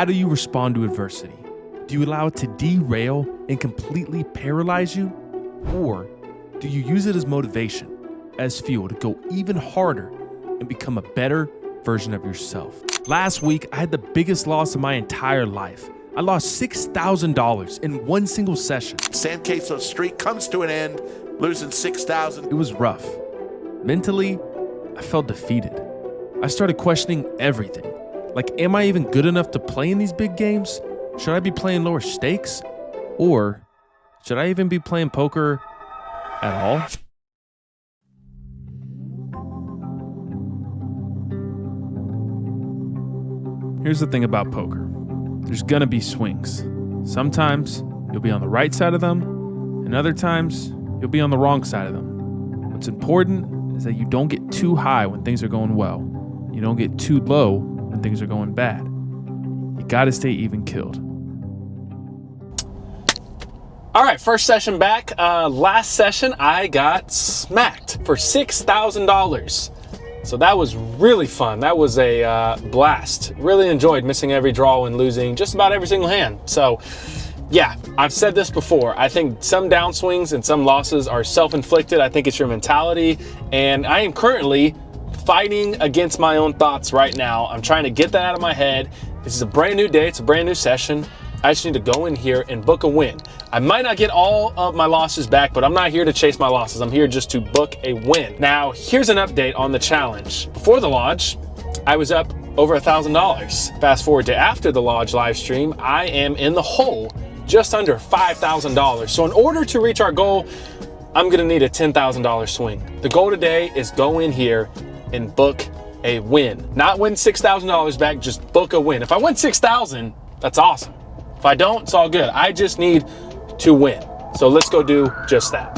how do you respond to adversity? Do you allow it to derail and completely paralyze you? Or do you use it as motivation, as fuel to go even harder and become a better version of yourself? Last week, I had the biggest loss of my entire life. I lost $6,000 in one single session. San Queso's streak comes to an end, losing 6,000. It was rough. Mentally, I felt defeated. I started questioning everything. Like, am I even good enough to play in these big games? Should I be playing lower stakes? Or should I even be playing poker at all? Here's the thing about poker. There's gonna be swings. Sometimes you'll be on the right side of them, and other times you'll be on the wrong side of them. What's important is that you don't get too high when things are going well. You don't get too low when things are going bad. You gotta stay even keeled. All right, first session back. Last session, I got smacked for $6,000. So that was really fun. That was a blast. Really enjoyed missing every draw and losing just about every single hand. So yeah, I've said this before. I think some downswings and some losses are self-inflicted. I think it's your mentality. And I am currently fighting against my own thoughts right now. I'm trying to get that out of my head. This is a brand new day. It's a brand new session. I just need to go in here and book a win. I might not get all of my losses back, but I'm not here to chase my losses. I'm here just to book a win. Now, here's an update on the challenge. Before the lodge, I was up over $1,000. Fast forward to after the lodge live stream, I am in the hole just under $5,000. So in order to reach our goal, I'm gonna need a $10,000 swing. The goal today is go in here and book a win. Not win $6,000 back, just book a win. If I win 6,000, that's awesome. If I don't, it's all good. I just need to win. So let's go do just that.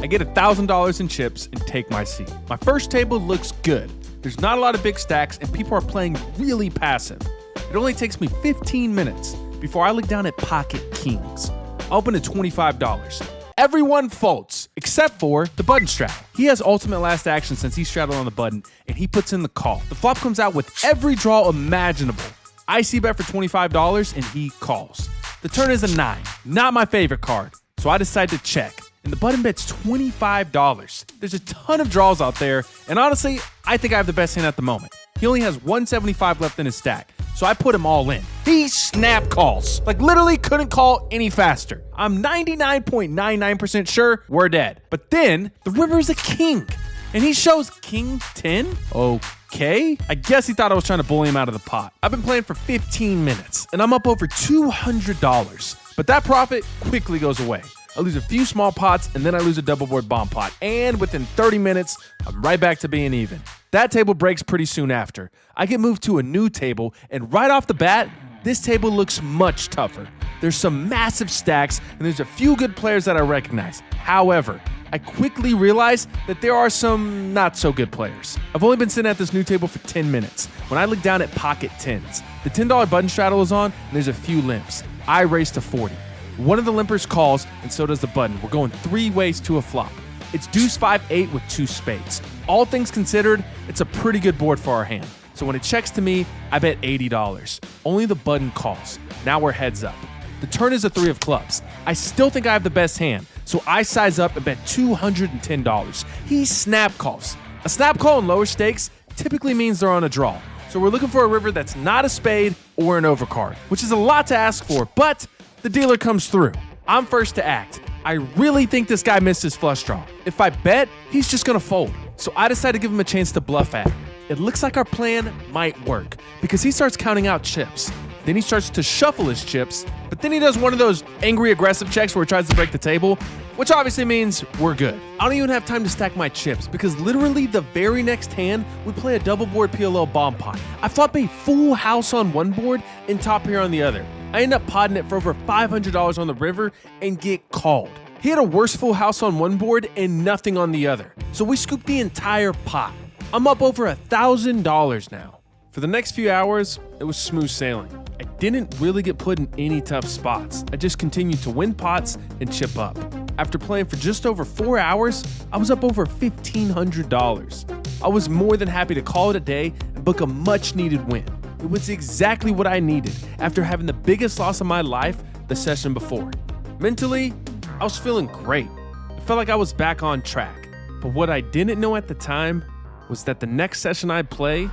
I get $1,000 in chips and take my seat. My first table looks good. There's not a lot of big stacks and people are playing really passive. It only takes me 15 minutes before I look down at pocket kings. I open at $25. Everyone folds, except for the button straddle. He has ultimate last action since he straddled on the button, and he puts in the call. The flop comes out with every draw imaginable. I see bet for $25, and he calls. The turn is a 9, not my favorite card, so I decide to check. And the button bet's $25. There's a ton of draws out there, and honestly, I think I have the best hand at the moment. He only has 175 left in his stack, so I put him all in. He snap calls. Like, literally couldn't call any faster. I'm 99.99% sure we're dead. But then, the river is a king, and he shows king 10? Okay. I guess he thought I was trying to bully him out of the pot. I've been playing for 15 minutes, and I'm up over $200. But that profit quickly goes away. I lose a few small pots, and then I lose a double board bomb pot. And within 30 minutes, I'm right back to being even. That table breaks pretty soon after. I get moved to a new table, and right off the bat, this table looks much tougher. There's some massive stacks, and there's a few good players that I recognize. However, I quickly realize that there are some not so good players. I've only been sitting at this new table for 10 minutes. When I look down at pocket tens, the $10 button straddle is on, and there's a few limps. I race to 40. One of the limpers calls, and so does the button. We're going 3 ways to a flop. It's deuce 5-8 with 2 spades. All things considered, it's a pretty good board for our hand. So when it checks to me, I bet $80. Only the button calls. Now we're heads up. The turn is a 3 of clubs. I still think I have the best hand, so I size up and bet $210. He snap calls. A snap call in lower stakes typically means they're on a draw. So we're looking for a river that's not a spade or an overcard, which is a lot to ask for, but the dealer comes through. I'm first to act. I really think this guy missed his flush draw. If I bet, he's just gonna fold. So I decide to give him a chance to bluff at. It looks like our plan might work because he starts counting out chips. Then he starts to shuffle his chips, but then he does one of those angry aggressive checks where he tries to break the table, which obviously means we're good. I don't even have time to stack my chips because literally the very next hand, we play a double board PLL bomb pot. I flop a full house on one board and top pair on the other. I end up potting it for over $500 on the river and get called. He had a worse full house on one board and nothing on the other. So we scooped the entire pot. I'm up over $1,000 now. For the next few hours, it was smooth sailing. I didn't really get put in any tough spots. I just continued to win pots and chip up. After playing for just over 4 hours, I was up over $1,500. I was more than happy to call it a day and book a much needed win. It was exactly what I needed after having the biggest loss of my life the session before. Mentally, I was feeling great. It felt like I was back on track. But what I didn't know at the time was that the next session I'd play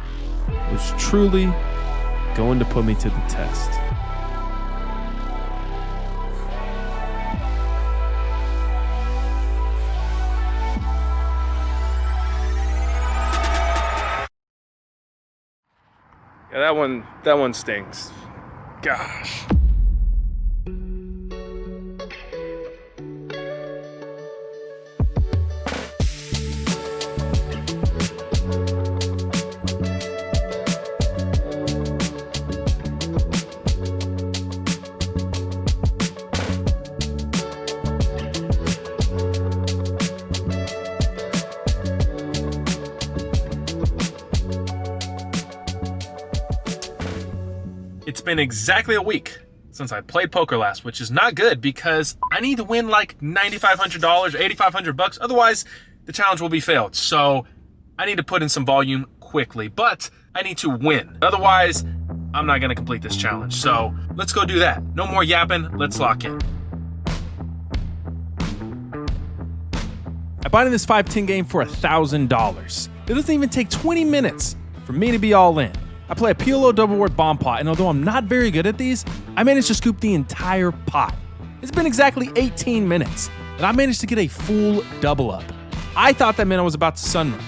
was truly going to put me to the test. Yeah, that one stings. Gosh. It's been exactly a week since I played poker last, which is not good because I need to win like $9,500 or $8,500. Otherwise, the challenge will be failed. So I need to put in some volume quickly, but I need to win. Otherwise, I'm not gonna complete this challenge. So let's go do that. No more yapping, let's lock in. I bought in this 5-10 game for $1,000. It doesn't even take 20 minutes for me to be all in. I play a PLO double board bomb pot, and although I'm not very good at these, I managed to scoop the entire pot. It's been exactly 18 minutes, and I managed to get a full double up. I thought that meant I was about to sunrun,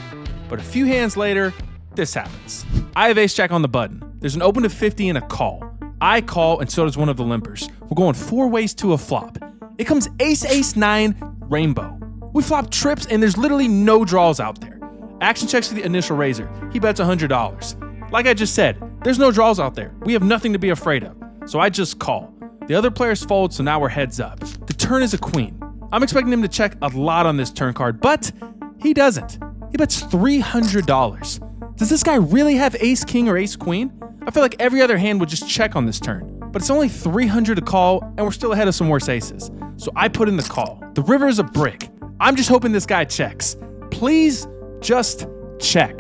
but a few hands later, this happens. I have ace jack on the button. There's an open to 50 and a call. I call, and so does one of the limpers. We're going 4 ways to a flop. It comes ace, ace, 9, rainbow. We flop trips, and there's literally no draws out there. Action checks to the initial raiser. He bets $100. Like I just said, there's no draws out there. We have nothing to be afraid of. So I just call. The other players fold, so now we're heads up. The turn is a queen. I'm expecting him to check a lot on this turn card, but he doesn't. He bets $300. Does this guy really have ace king or ace queen? I feel like every other hand would just check on this turn, but it's only $300 to call, and we're still ahead of some worse aces. So I put in the call. The river is a brick. I'm just hoping this guy checks. Please just check.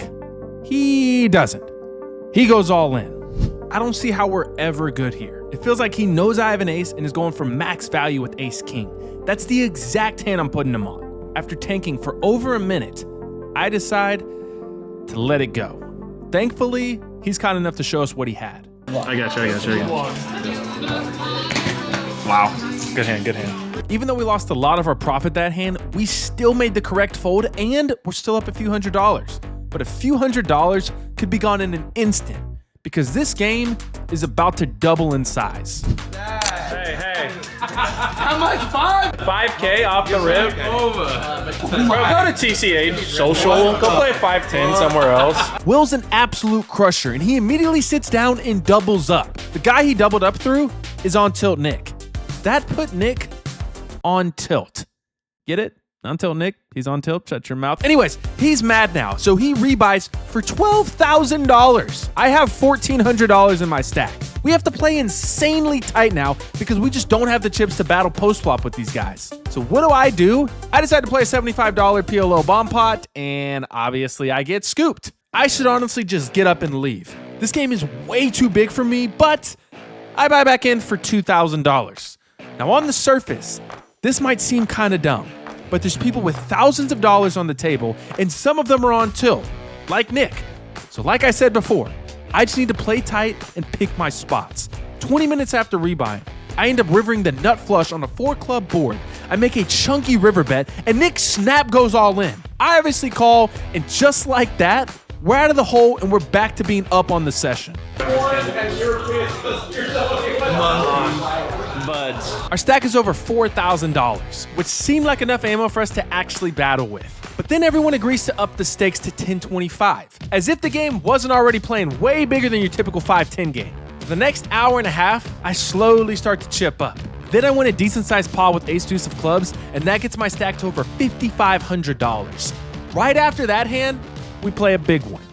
He doesn't. He goes all in. I don't see how we're ever good here. It feels like he knows I have an ace and is going for max value with ace king. That's the exact hand I'm putting him on. After tanking for over a minute, I decide to let it go. Thankfully, he's kind enough to show us what he had. I got you. Wow. Good hand. Even though we lost a lot of our profit that hand, we still made the correct fold and we're still up a few $100s. But a few $100s could be gone in an instant because this game is about to double in size. Hey. How much? 5K off the rip. Bro, go to TCH social. Go play 510 somewhere else. Will's an absolute crusher, and he immediately sits down and doubles up. The guy he doubled up through is on tilt Nick. That put Nick on tilt. Get it? On tilt Nick, he's on tilt, shut your mouth. Anyways, he's mad now, so he rebuys for $12,000. I have $1,400 in my stack. We have to play insanely tight now because we just don't have the chips to battle post-flop with these guys. So what do? I decide to play a $75 PLO bomb pot, and obviously I get scooped. I should honestly just get up and leave. This game is way too big for me, but I buy back in for $2,000. Now on the surface, this might seem kind of dumb, but there's people with thousands of dollars on the table, and some of them are on tilt, like Nick. So like I said before, I just need to play tight and pick my spots. 20 minutes after rebuying, I end up rivering the nut flush on a 4-club board. I make a chunky river bet, and Nick snap goes all in. I obviously call, and just like that, we're out of the hole and we're back to being up on the session. Our stack is over $4,000, which seemed like enough ammo for us to actually battle with. But then everyone agrees to up the stakes to $10.25, as if the game wasn't already playing way bigger than your typical 5-10 game. For the next hour and a half, I slowly start to chip up. Then I win a decent-sized pot with ace-deuce of clubs, and that gets my stack to over $5,500. Right after that hand, we play a big one.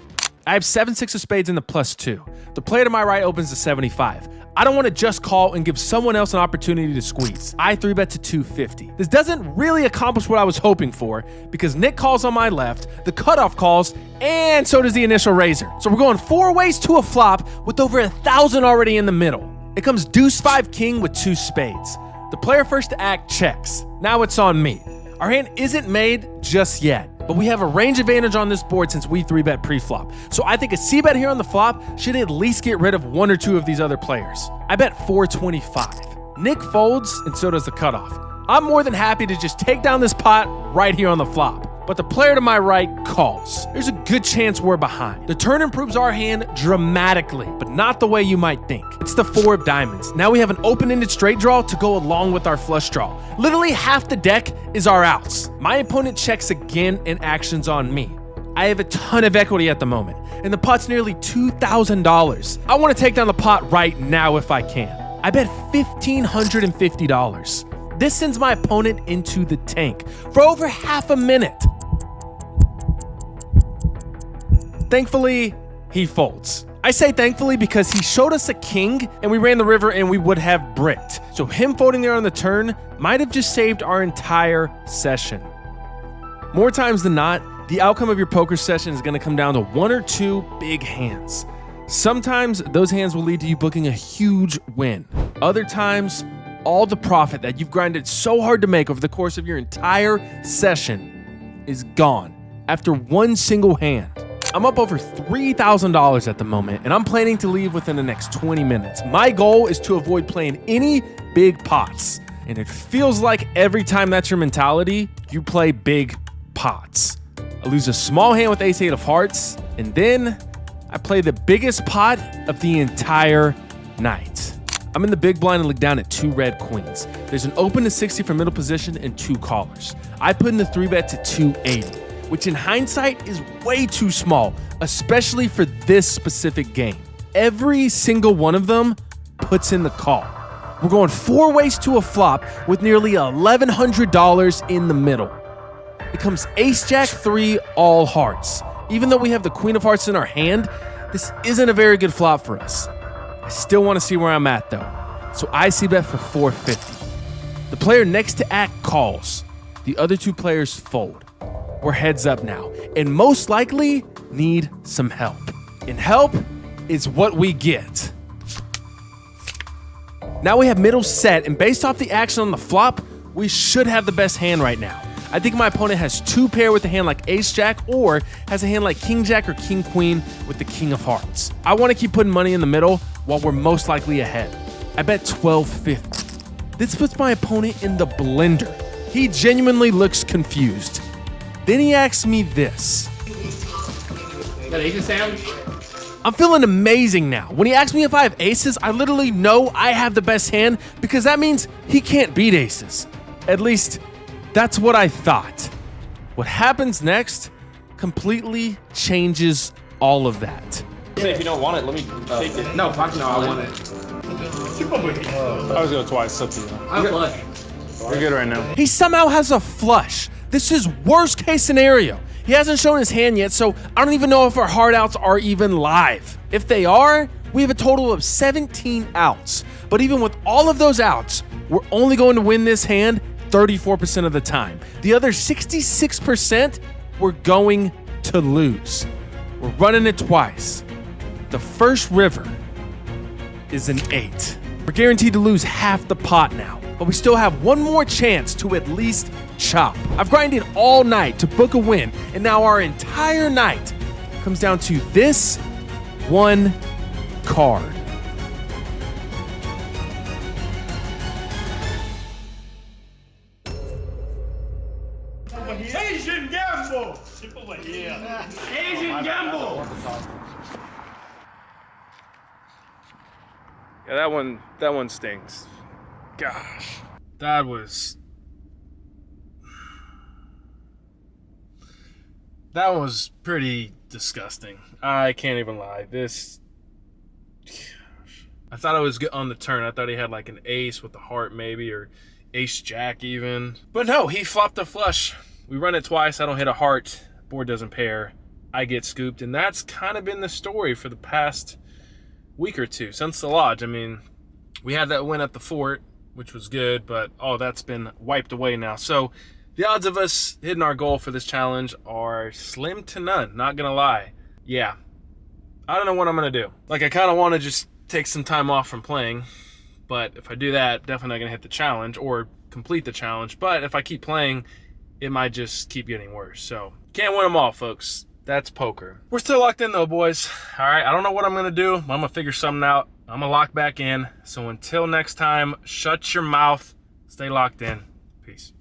I have 7-6 of spades in the +2. The player to my right opens to 75. I don't want to just call and give someone else an opportunity to squeeze. I 3-bet to 250. This doesn't really accomplish what I was hoping for because Nick calls on my left, the cutoff calls, and so does the initial raiser. So we're going 4 ways to a flop with over 1,000 already in the middle. It comes deuce 5 king with 2 spades. The player first to act checks. Now it's on me. Our hand isn't made just yet, but we have a range advantage on this board since we 3-bet pre-flop. So I think a c-bet here on the flop should at least get rid of 1 or 2 of these other players. I bet 425. Nick folds, and so does the cutoff. I'm more than happy to just take down this pot right here on the flop. But the player to my right calls. There's a good chance we're behind. The turn improves our hand dramatically, but not the way you might think. It's the 4 of diamonds. Now we have an open-ended straight draw to go along with our flush draw. Literally half the deck is our outs. My opponent checks again and actions on me. I have a ton of equity at the moment, and the pot's nearly $2,000. I want to take down the pot right now if I can. I bet $1,550. This sends my opponent into the tank for over half a minute. Thankfully, he folds. I say thankfully because he showed us a king and we ran the river and we would have bricked. So him folding there on the turn might have just saved our entire session. More times than not, the outcome of your poker session is going to come down to 1 or 2 big hands. Sometimes those hands will lead to you booking a huge win. Other times, all the profit that you've grinded so hard to make over the course of your entire session is gone after one single hand. I'm up over $3,000 at the moment, and I'm planning to leave within the next 20 minutes. My goal is to avoid playing any big pots, and it feels like every time that's your mentality, you play big pots. I lose a small hand with ace-8 of hearts, and then I play the biggest pot of the entire night. I'm in the big blind and look down at 2 red queens. There's an open to 60 for middle position and 2 callers. I put in the 3-bet to 280, which in hindsight is way too small, especially for this specific game. Every single one of them puts in the call. We're going 4 ways to a flop with nearly $1,100 in the middle. It comes ace-jack 3 all hearts. Even though we have the queen of hearts in our hand, this isn't a very good flop for us. I still want to see where I'm at though, so I c-bet for 450. The player next to act calls. The other 2 players fold. We're heads up now, and most likely need some help. And help is what we get. Now we have middle set, and based off the action on the flop, we should have the best hand right now. I think my opponent has 2 pair with a hand like ace-jack, or has a hand like king-jack or king-queen with the king of hearts. I want to keep putting money in the middle while we're most likely ahead. I bet $1,250. This puts my opponent in the blender. He genuinely looks confused. Then he asks me this. Got aces, Sam? I'm feeling amazing now. When he asks me if I have aces, I literally know I have the best hand because that means he can't beat aces. At least, that's what I thought. What happens next completely changes all of that. If you don't want it, let me take it. No, fuck no, I want it. I was going twice. Up to you. I'm flush. We're good right now. He somehow has a flush. This is worst case scenario. He hasn't shown his hand yet, so I don't even know if our hard outs are even live. If they are, we have a total of 17 outs. But even with all of those outs, we're only going to win this hand 34% of the time. The other 66%, we're going to lose. We're running it twice. The first river is an 8. We're guaranteed to lose half the pot now, but we still have one more chance to at least chop. I've grinded all night to book a win, and now our entire night comes down to this one card. Asian Gamble! Asian Gamble! Yeah, that one stings. Gosh, that was pretty disgusting. I can't even lie. I thought I was good on the turn. I thought he had like an ace with the heart maybe, or ace jack even. But no, he flopped a flush. We run it twice. I don't hit a heart. Board doesn't pair. I get scooped, and that's kind of been the story for the past week or two since the lodge. I mean, We had that win at the fort, which was good, but oh, that's been wiped away now. So the odds of us hitting our goal for this challenge are slim to none, not gonna lie. Yeah, I don't know what I'm gonna do. Like, I kind of want to just take some time off from playing, but if I do that, definitely not gonna hit the challenge or complete the challenge. But if I keep playing, it might just keep getting worse. So can't win them all, folks. That's poker. We're still locked in though, boys. All right, I don't know what I'm gonna do. I'm gonna figure something out. I'm gonna lock back in. So until next time, shut your mouth, stay locked in. Peace.